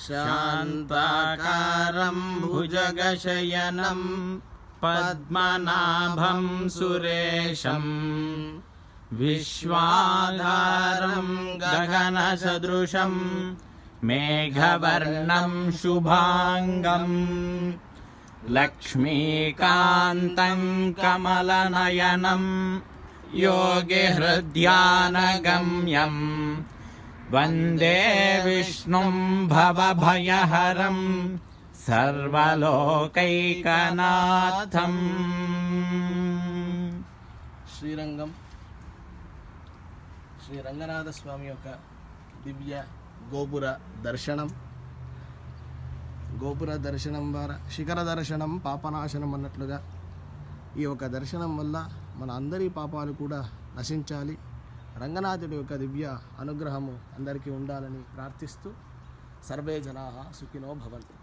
शान्ताकारं भुजगशयनं पद्मनाभं सुरेशं विश्वाधारं गगनसदृशं मेघवर्णं शुभांगं लक्ष्मीकान्तं कमलनयनं योगिहृद्यानगम्यं वन्दे विष्णुं भवभयहरं सर्वलोकैकनाथं। శ్రీరంగం శ్రీ రంగనాథ స్వామి యొక్క దివ్య గోపుర దర్శనం ద్వారా శిఖర దర్శనం పాపనాశనం అన్నట్లుగా ఈ యొక్క దర్శనం వల్ల మన అందరి పాపాలు కూడా నశించాలి, రంగనాథుడి యొక్క దివ్య అనుగ్రహము అందరికీ ఉండాలని ప్రార్థిస్తూ సర్వే జనాః సుఖినో భవంతు.